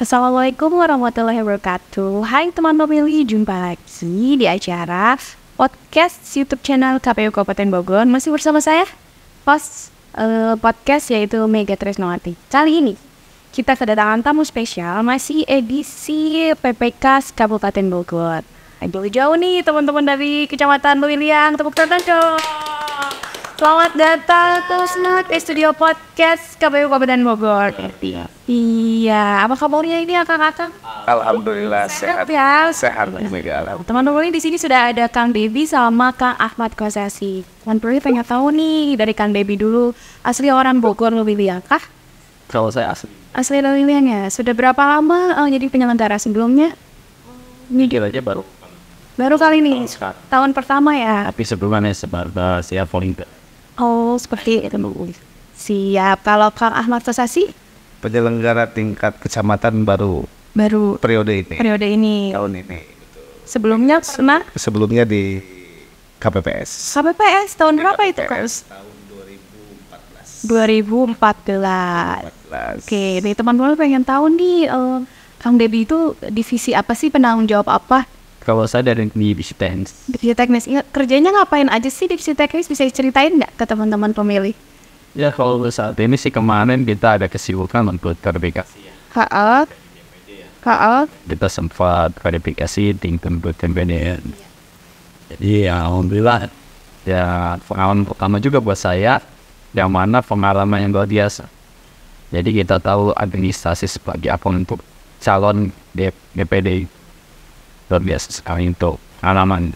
Assalamualaikum warahmatullahi wabarakatuh. Hai teman pemilih, jumpa lagi di acara podcast YouTube channel KPU Kabupaten Bogor. Masih bersama saya, host podcast yaitu Mega Tresnawati. Kali ini kita kedatangan tamu spesial, masih edisi PPK Kabupaten Bogor. Jauh-jauh nih teman-teman dari Kecamatan Lewiliang, tepuk tangan dong. Selamat datang ke studio podcast KPU Kabupaten Bogor. Iya, apa kabarnya ini akang-akang? Alhamdulillah sehat Ya. sehat Mega. Teman-teman ini di sini sudah ada Kang Debi sama Kang Ahmad Kosasi. Teman-teman pengen tahu nih dari Kang Debi dulu, asli orang Bogor Lewiliang kah? Kalau saya asli Asli Lewiliang ya. Sudah berapa lama jadi penyelenggara sebelumnya? mikir aja Baru kali ini. sekarang. Tahun pertama ya. Tapi sebelumnya sebagai saya volunteer. Oh, seperti itu. Siap. Kalau Kang Ahmad Kosasi Penyelenggara tingkat kecamatan baru baru periode ini. periode ini. Tahun ini. Sebelumnya pernah Sebelumnya di KPPS. KPPS tahun berapa itu Kang? Tahun 2014. 2014. Oke, nih teman-teman pengen tahu nih, Kang Debi itu divisi apa sih, penanggung jawab apa? Kalau saya dari divisi teknis. Divisi teknis. Ya, kerjanya ngapain aja sih divisi teknis? Bisa ceritain nggak ke teman-teman pemilih? Ya kalau saat ini sih kemarin kita ada kesibukan untuk verifikasi. KA, Kita sempat verifikasi tingkat TPD. Jadi ya alhamdulillah ya pengalaman pertama juga buat saya, yang mana pengalaman yang luar biasa. Jadi kita tahu administrasi sebagai apa untuk calon DPD, luar biasa sekali untuk pengalaman.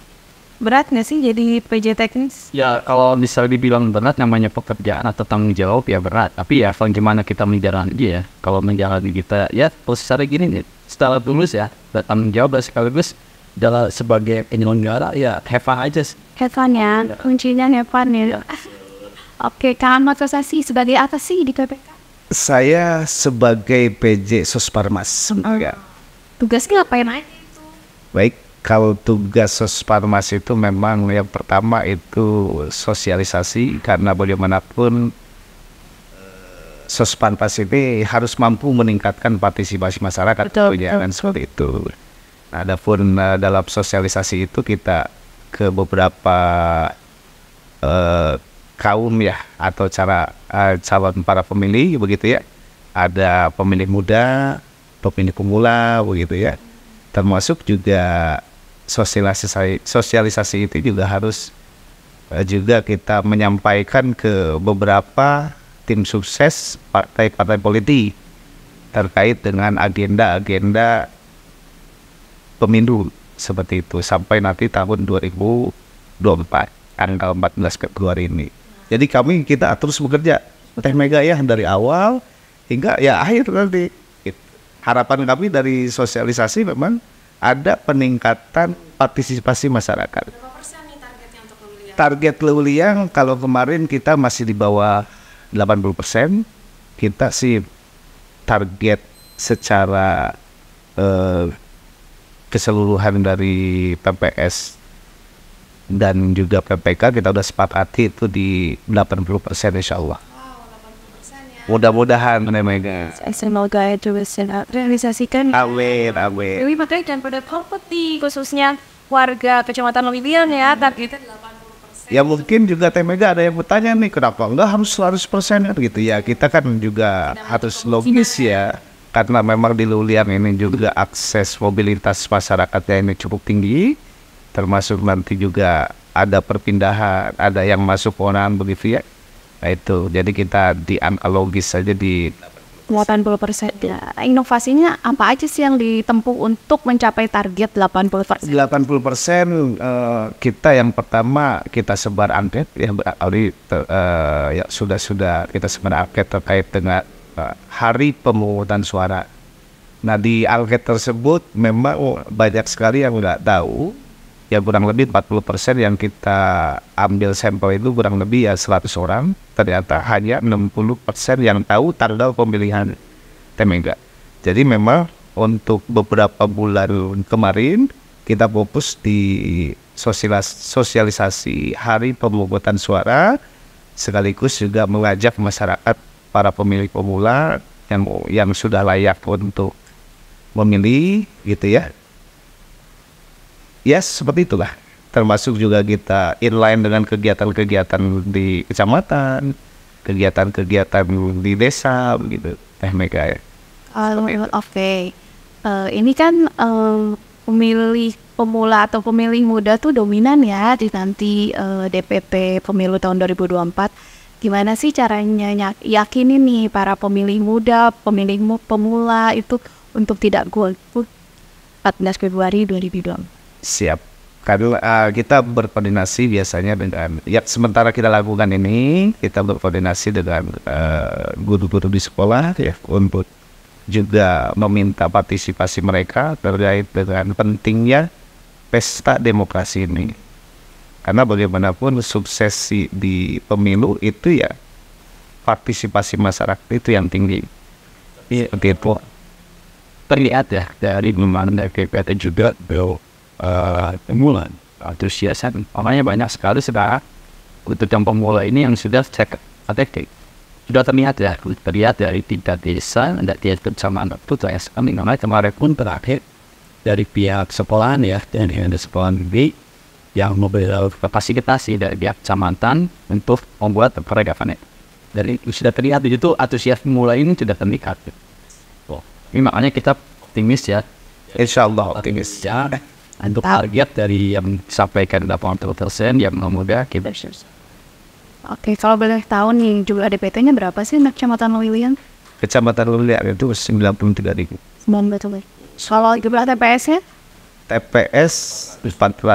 berat nggak sih jadi PJ teknis? Ya kalau bisa dibilang berat, namanya pekerjaan atau tanggung jawab ya berat. Tapi ya bagaimana kita menjalani ya. Kalau menjalani kita ya secara gini nih, secara tulus ya, tanggung jawab dan sekaligus dalam sebagai penyelenggara ya have fun aja sih. Have fun ya, kuncinya have fun ya. Oke, Kang Ahmad Kosasi sebagai apa sih di KPK? Saya sebagai PJ Sosparmas. Ya. Tugasnya ngapain aja? Baik, kalau tugas Sosparmas itu memang yang pertama itu sosialisasi, karena bagaimanapun Sosparmas ini harus mampu meningkatkan partisipasi masyarakat. Betul, tentunya, kan seperti itu. Nah, adapun dalam sosialisasi itu kita ke beberapa kaum ya, atau calon para pemilih begitu ya. Ada pemilih muda, pemilih pemula begitu ya. Termasuk juga sosialisasi itu juga harus juga kita menyampaikan ke beberapa tim sukses partai-partai politik terkait dengan agenda-agenda pemilu seperti itu sampai nanti tahun 2024 tanggal 14 Februari ini. Jadi kita terus bekerja Teh Mega ya dari awal hingga ya akhir nanti. Harapan kami dari sosialisasi memang ada peningkatan partisipasi masyarakat. Berapa persen nih targetnya untuk Lewiliang? Target Lewiliang kalau kemarin kita masih di bawah 80%. Kita sih target secara keseluruhan dari PPS dan juga PPK kita udah sepakati itu di 80% insya Allah. Mudah-mudahan Mega. Semoga itu bisa realisasikan. Amin, amin. Dewi makanya dan pada kompeti khususnya warga Kecamatan Lewiliang ya, targetnya 80%. Ya mungkin juga Teh Mega ada yang bertanya nih, kenapa enggak harus 100% gitu ya. Kita kan juga harus logis ya, karena memang di Lewiliang ini juga akses mobilitas masyarakatnya ini cukup tinggi, termasuk nanti juga ada perpindahan, ada yang masuk orang begitu ya. Nah itu, jadi kita di angka logis saja di 80%. Ya. Inovasinya apa aja sih yang ditempuh untuk mencapai target 80%? 80%. Kita yang pertama kita sebar angket ya, ya sudah kita sebar angket terkait dengan hari pemungutan suara. Nah di angket tersebut memang banyak sekali yang nggak tahu. Ya kurang lebih 40% yang kita ambil sampel itu kurang lebih ya 100 orang. Ternyata hanya 60% yang tahu tanggal pemilihan Teh Mega. Jadi memang untuk beberapa bulan kemarin kita fokus di sosialisasi hari pemungutan suara, sekaligus juga mengajak masyarakat para pemilih pemula yang sudah layak untuk memilih gitu ya. Ya seperti itulah. Termasuk juga kita inline dengan kegiatan-kegiatan di kecamatan, kegiatan-kegiatan di desa begitu. Mega ya. Oke. Ini kan pemilih pemula atau pemilih muda tuh dominan ya di nanti DPP pemilu tahun 2024. Gimana sih caranya yakinin nih para pemilih muda, pemilih pemula itu untuk tidak golput 14 Februari 2024? Siap. Karena kita berkoordinasi biasanya dengan, ya sementara kita lakukan ini, kita berkoordinasi dengan guru-guru di sekolah ya, untuk juga meminta partisipasi mereka terkait dengan pentingnya pesta demokrasi ini. Karena bagaimanapun suksesi di pemilu itu ya partisipasi masyarakat itu yang tinggi. Seperti itu. Terlihat ya dari memandang KPT juga bahwa pemula antusiasan. Makanya banyak sekali sekarang untuk yang pemula ini yang sudah cek ATK. Sudah terlihat dari tingkat desa dan tingkat kecamatan itu saya sekali. Namanya kemarin pun terakhir dari pihak sekolahan ya, dari sekolahan B yang memberi fasilitasi dari pihak kecamatan untuk membuat peragaman. Dari sudah terlihat di situ antusias pemula ini sudah terlihat. Ini makanya kita optimis ya. Insya Allah optimis ya. Untuk target dari yang disampaikan 80% yang muda kita. Oke, kalau boleh tahu nih jumlah DPT-nya berapa sih untuk Kecamatan Lewiliang? Kecamatan Lewiliang itu 93.000. 93.000. Kalau jumlah TPS-nya? TPS 402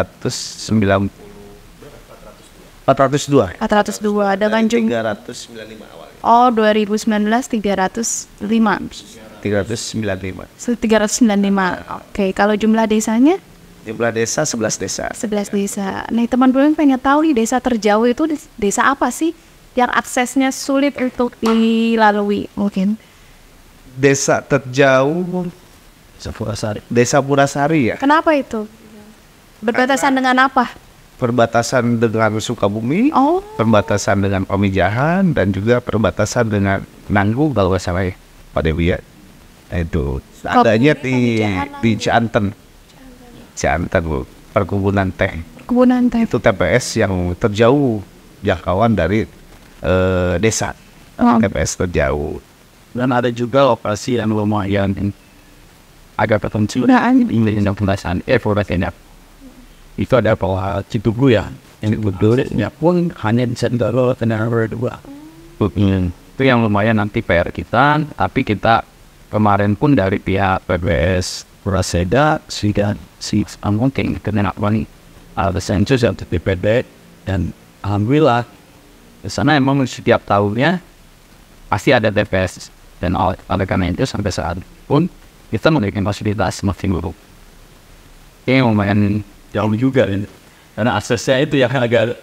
dengan jumlah 395 awalnya. Oh, 2019 305. 395. 395. Oke, kalau jumlah desanya? Jumlah desa 11 desa. 11 desa. Nih teman-teman pengen tahu nih desa terjauh itu desa apa sih yang aksesnya sulit untuk dilalui mungkin? Desa terjauh Desa Purasari ya. Kenapa itu? Berbatasan dengan apa? Perbatasan dengan Sukabumi, perbatasan dengan Pamijahan, dan juga perbatasan dengan Nanggung kalau nggak salah ya, Pak Dewi ya. Itu adanya di Cianten, Bu, perkebunan teh. Perkebunan teh. Itu TPS yang terjauh jangkauan dari desa. TPS terjauh. Dan ada juga lokasi yang lumayan agak tertentu ini yang pembahasan evaluasinya itu ada pola Citugu ya yang sebetulnya pun hanya di Sentral Tenaga berdua itu yang lumayan nanti PR kita, tapi kita kemarin pun dari pihak PBS Praseda sudah mungkin kena apa nih ada sensus yang DPD dan alhamdulillah di sana emang setiap tahunnya pasti ada TPS dan oleh karena itu sampai saat pun kita memberikan fasilitas masing buruk. Ini lumayan jauh juga karena aksesnya itu yang agak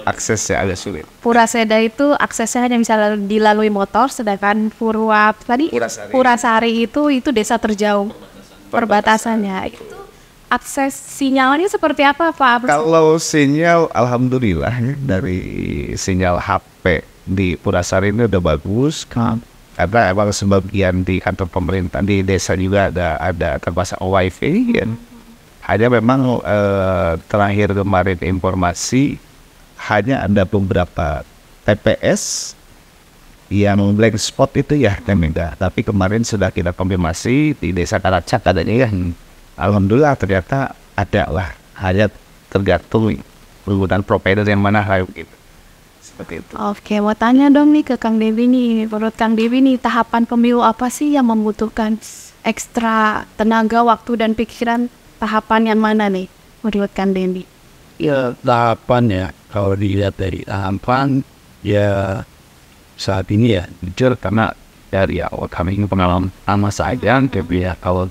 aksesnya agak sulit. Puraseda itu aksesnya hanya bisa dilalui motor, sedangkan Purasari itu desa terjauh perbatasannya. Itu akses sinyalnya seperti apa Pak? Kalau sinyal alhamdulillah dari sinyal HP di Purasari ini udah bagus kan. Karena emang sebagian di kantor pemerintah di desa juga ada terpasang wifi ya. Hanya memang terakhir kemarin informasi hanya ada beberapa TPS yang blank spot itu ya Temenda. Tapi kemarin sudah kita konfirmasi di desa Karacak adanya ya. Alhamdulillah ternyata ada lah. Hanya tergantung penggunaan provider yang mana gitu. Seperti itu. Oke, mau tanya dong nih ke Kang Dewi nih. Menurut Kang Dewi nih, tahapan pemilu apa sih yang membutuhkan ekstra tenaga, waktu, dan pikiran? Tahapan yang mana nih menurut Kang Dewi? Ya, tahapan ya. Kalau dilihat dari tahapan, ya saat ini ya, jujur karena dari awal kami ini pengalaman sama saya, tapi ya kalau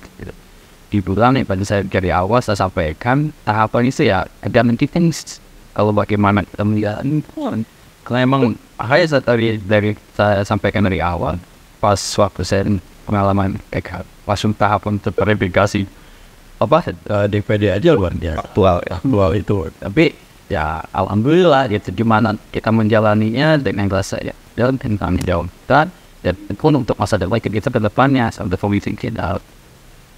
dibilang ya pada saya dari awal saya sampaikan, tahapan itu ya ada nanti things. Kalau bagaimana kita melihat karena emang saya dari saya sampaikan dari awal pas waktu saya pengalaman langsung tahapan terverifikasi DPD aja luar biasa aktual itu, tapi ya alhamdulillah gitu gimana kita menjalaninya dengan rasa ya dan tentang jawab dan pun untuk masa depan kita ke depannya sampai komisi kita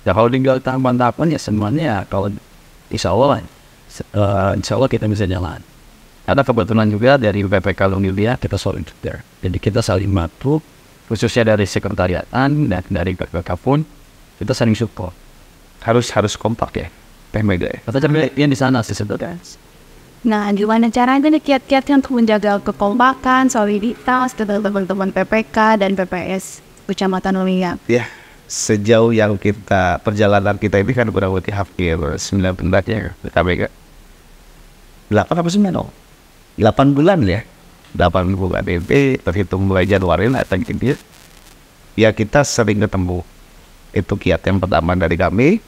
Ya kalau tinggal tahapan-tahapan ya semuanya kalau insya Allah kita bisa jalan. Ada kebetulan juga dari PPK Lungilia kita solidar. Jadi kita saling bantu, khususnya dari sekretariatan dan dari PPK pun kita saling support. Harus kompak ya, Teh Mega ya. Kata yang di sana sih sebetulnya. Nah, gimana caranya nih kiat-kiatnya untuk menjaga kekompakan, soliditas dengan teman-teman PPK dan PPS Kecamatan Lungilia? Ya, sejauh yang perjalanan kita ini kan kurang lebih hampir 9 bulan ya, Teh Mega. 8 apa 9? 8 bulan ya. 8 bulan ini terhitung mulai Januari lah gitu. Ya kita sering ketemu. Itu kiat yang pertama dari kami.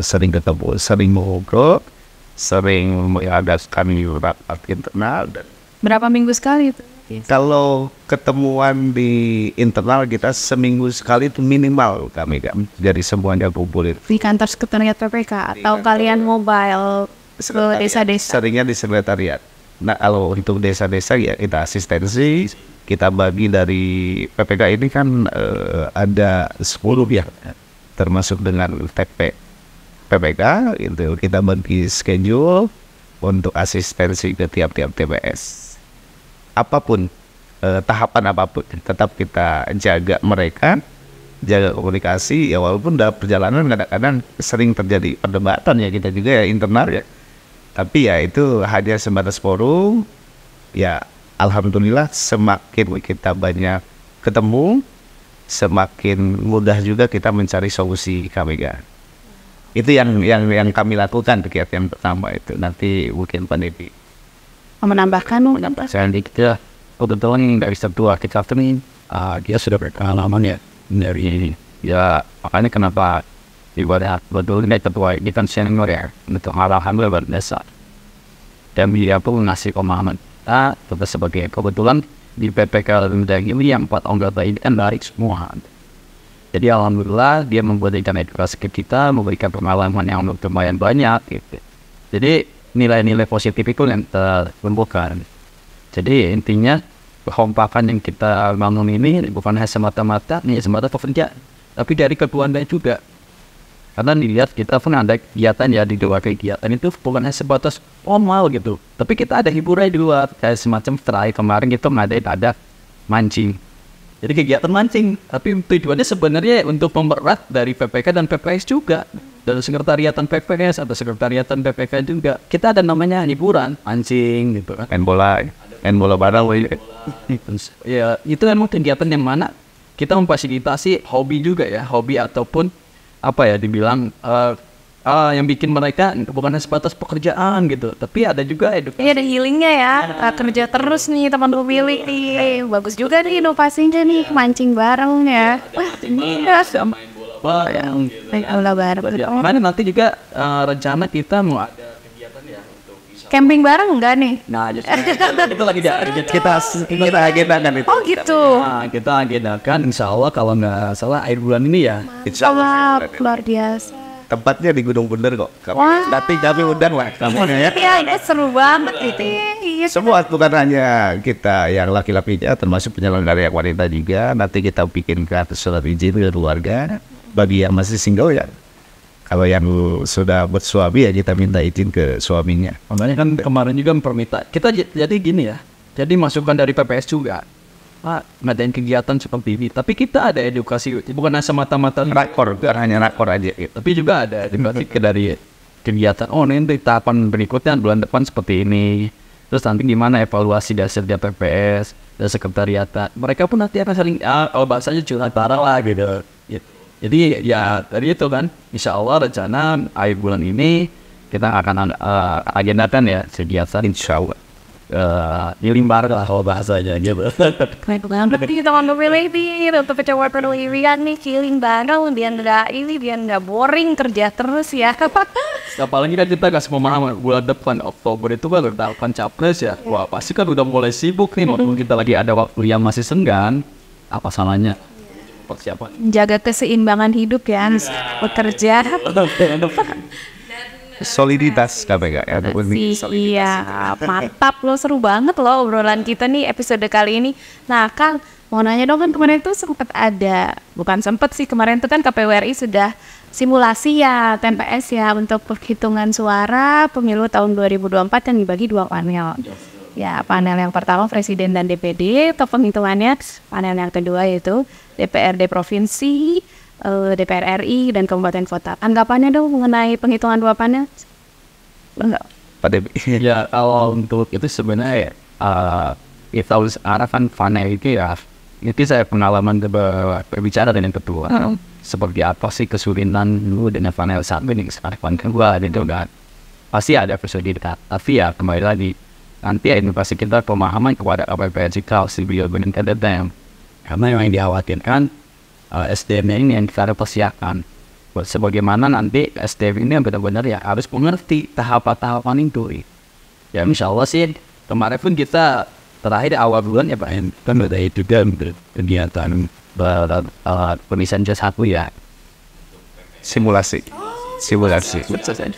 Sering ketemu, sering ngobrol, sering mengadakan rapat internal. Dan Berapa minggu sekali itu? kalau ketemuan di internal kita seminggu sekali itu minimal kami kan. Jadi semuanya kumpulin. Di kantor sekretariat PPK atau kalian mobile ke desa-desa? Seringnya di sekretariat. Nah kalau untuk desa-desa ya kita asistensi, kita bagi dari PPK ini kan ada 10 ya, termasuk dengan PPK itu kita bagi schedule untuk asistensi ke tiap-tiap TPS. Apapun tahapan apapun tetap kita jaga mereka, jaga komunikasi ya, walaupun dalam perjalanan kadang-kadang sering terjadi perdebatan ya kita juga ya internal ya. Tapi ya itu hanya sebatas forum. Ya alhamdulillah semakin kita banyak ketemu, semakin mudah juga kita mencari solusi kami kan. Itu yang kami lakukan kegiatan pertama itu. Nanti mungkin pandemi Menambahkan saya dikit kebetulan nggak bisa tua kita ini dia sudah berpengalaman ya dari ini ya, makanya kenapa ibadah betul ini ketua ini kan senior ya untuk arahan luar biasa, dan dia pun ngasih pemahaman kita sebagai kebetulan di PPK ini yang 4 anggota ini kan baik semua. Jadi alhamdulillah dia memberikan edukasi ke kita, memberikan pengalaman yang lumayan banyak gitu. Jadi nilai-nilai positif itu yang terkumpulkan. Jadi intinya kekompakan yang kita bangun ini bukan hanya semata-mata pekerjaan, tapi dari keluarga juga. Karena dilihat kita pun ada kegiatan ya, di luar kegiatan itu bukan hanya sebatas formal gitu, tapi kita ada hiburan di luar, kayak semacam terakhir kemarin kita ada mancing. Jadi kegiatan mancing, tapi tujuannya sebenarnya untuk mempererat dari PPK dan PPS juga, dari sekretariatan PPS atau sekretariatan PPK juga. Kita ada namanya hiburan mancing gitu kan, main bola bareng. Ya itu memang kegiatan yang mana kita memfasilitasi hobi juga ya, hobi ataupun apa ya dibilang yang bikin mereka bukan hanya sebatas pekerjaan gitu, tapi ada juga edukasi. Iya, ada healingnya ya. Kerja terus nih teman pemilik nih. Bagus juga nih inovasinya nih, mancing bareng ya. Iya, main bola bareng. Main bola bareng. Mana nanti juga rencana kita mau ada kegiatan ya untuk bisa Camping bareng enggak nih? Nah, itu lagi kita agendakan itu. Oh gitu. Nah, kita agendakan insya Allah kalau nggak salah akhir bulan ini ya. Insya Allah. Luar biasa. Tempatnya di Gunung Bunder kok. Wah. Tapi kami undang lah kamu ya. Iya, ini seru banget gitu. Iya. Semua bukan hanya kita yang laki-lakinya, termasuk penyelenggara yang wanita juga. Nanti kita bikinkan surat izin ke keluarga. Bagi yang masih single ya, kalau yang sudah bersuami ya kita minta izin ke suaminya. Makanya kan kemarin juga perminta kita jadi gini ya. Jadi masukan dari PPS juga. Pak, ngadain kegiatan seperti ini, tapi kita ada edukasi, bukan hanya semata-mata Rakor, bukan hanya rakor aja gitu. tapi juga ada edukasi dari kegiatan. Oh, nanti tahapan berikutnya bulan depan seperti ini. Terus nanti gimana evaluasi dari PPS dan sekretariat. Mereka pun nanti akan sering, kalau bahasanya curhat bareng lah gitu. Jadi ya tadi itu kan, insya Allah rencana akhir bulan ini kita akan agendakan ya kegiatan insya Allah. Limbar lah kalau bahasanya gitu. Keren banget nih teman pemilik nih, untuk pejabat perwirian nih, healing bareng biar nggak boring kerja terus ya. Apalagi kan kita kasih pemahaman bulan depan Oktober itu kan udah akan capres ya. Wah pasti kan udah mulai sibuk nih, walaupun kita lagi ada waktu yang masih senggang. Apa salahnya persiapan? Jaga keseimbangan hidup ya, bekerja. Soliditas KPK ya. Iya, mantap loh, seru banget loh obrolan kita nih episode kali ini. Nah Kang, Mau nanya dong, kan kemarin itu sempat ada, bukan sempat sih, kemarin itu kan KPU RI sudah simulasi ya TPS ya untuk perhitungan suara pemilu tahun 2024 yang dibagi 2 panel. Ya, panel yang pertama Presiden dan DPD, untuk penghitungannya. Panel yang kedua yaitu DPRD Provinsi, DPR RI, dan Kabupaten Kota. Anggapannya dong mengenai penghitungan 2 panel? Enggak. Pak Debi. Ya, kalau untuk itu sebenarnya kita harus arahkan panel itu ya. Itu saya pengalaman berbicara dengan ketua. Seperti apa sih kesulitan dulu dengan panel satu ini sekarang panel kedua gitu kan. Pasti ada kesulitan. Tapi ya kembali lagi, nanti ya pasti kita pemahaman kepada KPPS kalau si beliau dengan KDTM. Karena yang dikhawatirkan SDM ini yang kita persiapkan. Sebagaimana nanti SDM ini benar-benar ya harus mengerti tahapan-tahapan itu. Ya insya Allah sih kemarin pun kita terakhir awal bulan ya Pak, kan ada itu kan kegiatan pemisahan jasa satu ya. Simulasi.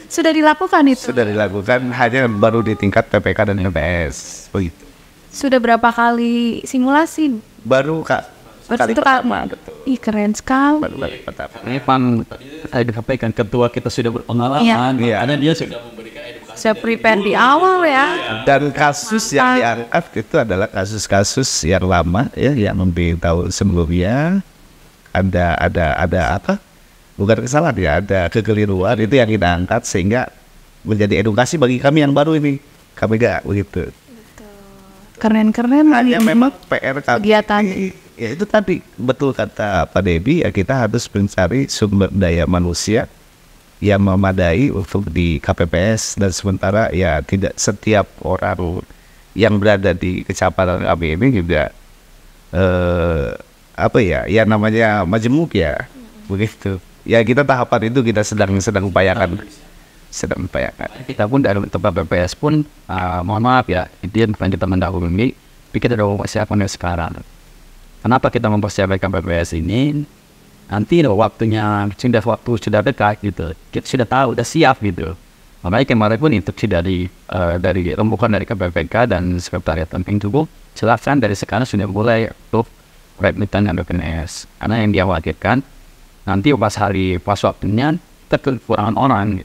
Sudah dilakukan itu? Sudah dilakukan, hanya baru di tingkat PPK dan MPS begitu. Sudah berapa kali simulasi? Baru Kak. Kali pertama. Ih, keren sekali. Baru kali pertama. Ini Pan, saya disampaikan ketua kita sudah berpengalaman. Iya. Karena dia sudah memberikan edukasi. Saya prepare di awal ya. Dan kasus yang diangkat itu adalah kasus-kasus yang lama ya, yang tahun sebelumnya ada apa? Bukan kesalahan ya, ada kekeliruan itu yang kita angkat sehingga menjadi edukasi bagi kami yang baru ini. Kami enggak begitu. Keren-keren. Hanya memang PR kami. Kegiatan. Ya itu tadi betul kata Pak Debi ya, kita harus mencari sumber daya manusia yang memadai untuk di KPPS, dan sementara ya tidak setiap orang yang berada di kecamatan kami ini juga yang namanya majemuk ya, begitu. Ya kita tahapan itu kita sedang upayakan. Kita pun dari tempat PPS pun mohon maaf ya, itu yang kita mendahului, kita sudah mempersiapkan sekarang. Kenapa kita mempersiapkan KPPS ini? Nanti waktunya sudah dekat gitu, kita sudah tahu, sudah siap gitu. Makanya kemarin pun itu dari rembukan dari KPPK dan Sekretariat Penting Tubuh jelaskan dari sekarang sudah mulai untuk perekrutan dan PNS. Karena yang dikhawatirkan nanti pas waktunya kita kekurangan orang.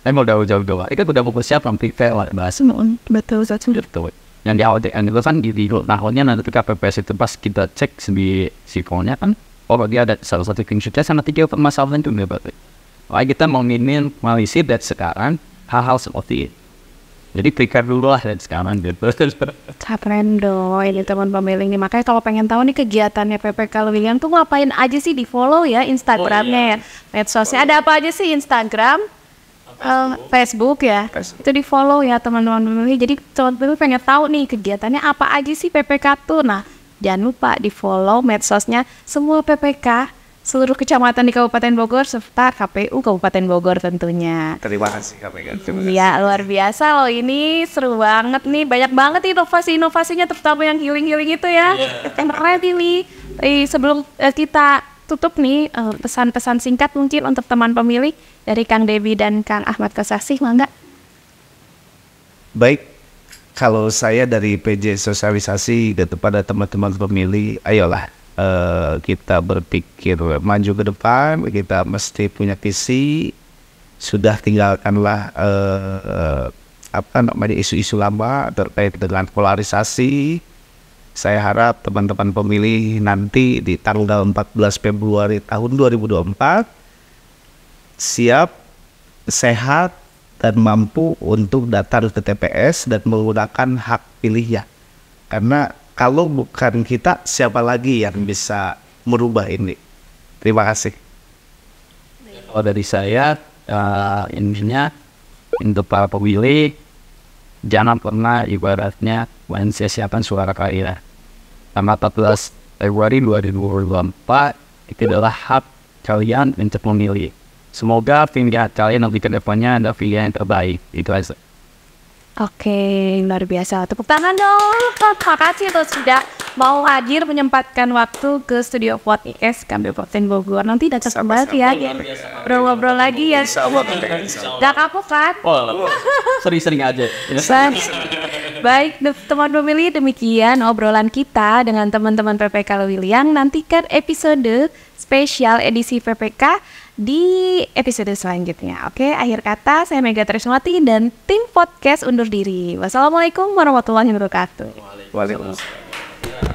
Saya mau jauh-jauh itu udah mempersiapkan prepare lah bahasa. Betul. Yang dikhawatirkan itu kan di tahunnya nanti KPPS itu pas kita cek di sifolnya kan, dia ada salah satu tim sukses sama 3 permasalahan itu berarti. Makanya kita mau minimalisir dari sekarang hal-hal seperti itu. Jadi prepare dulu lah dari sekarang gitu. Keren dong ini teman pemilih nih. Makanya kalau pengen tahu nih kegiatannya PPK Lewiliang tuh ngapain aja sih, di follow ya Instagramnya ya, medsosnya ada apa aja sih, Instagram, Facebook ya, itu di follow ya teman-teman pemilih. Jadi teman-teman pengen tahu nih kegiatannya apa aja sih PPK tuh. Nah jangan lupa di follow medsosnya semua PPK seluruh kecamatan di Kabupaten Bogor serta KPU Kabupaten Bogor tentunya. Terima kasih KPK. Ya luar biasa loh, ini seru banget nih, banyak banget inovasinya terutama yang healing itu ya. Keren ini. Sebelum kita tutup nih, pesan-pesan singkat mungkin untuk teman pemilih dari Kang Debi dan Kang Ahmad Kosasih, mangga. Baik, kalau saya dari PJ Sosialisasi kepada teman-teman pemilih, ayolah kita berpikir maju ke depan, kita mesti punya visi. Sudah tinggalkanlah isu-isu lama terkait dengan polarisasi. Saya harap teman-teman pemilih nanti di tanggal 14 Februari tahun 2024 siap, sehat, dan mampu untuk datang ke TPS dan menggunakan hak pilihnya. Karena kalau bukan kita, siapa lagi yang bisa merubah ini? Terima kasih. Kalau dari saya, intinya untuk para pemilih, jangan pernah ibaratnya mensia-siakan suara kalian. Tanggal 14 Februari 2024 itu adalah hak kalian untuk memilih. Semoga pilihan kalian nanti ke depannya ada pilihan yang terbaik. Itu aja. Oke, luar biasa. Tepuk tangan dong. Terima kasih tuh sudah mau hadir menyempatkan waktu ke studio podcast Kabupaten Bogor. Nanti datang kembali ya. Ngobrol lagi ya. Gak kapok kan? Sering-sering aja. Baik, teman pemilih, demikian obrolan kita dengan teman-teman PPK Lewiliang. Nantikan episode spesial edisi PPK di episode selanjutnya. Oke, akhir kata saya Mega Triswati dan tim podcast undur diri. Wassalamualaikum warahmatullahi wabarakatuh. Waalaikumsalam.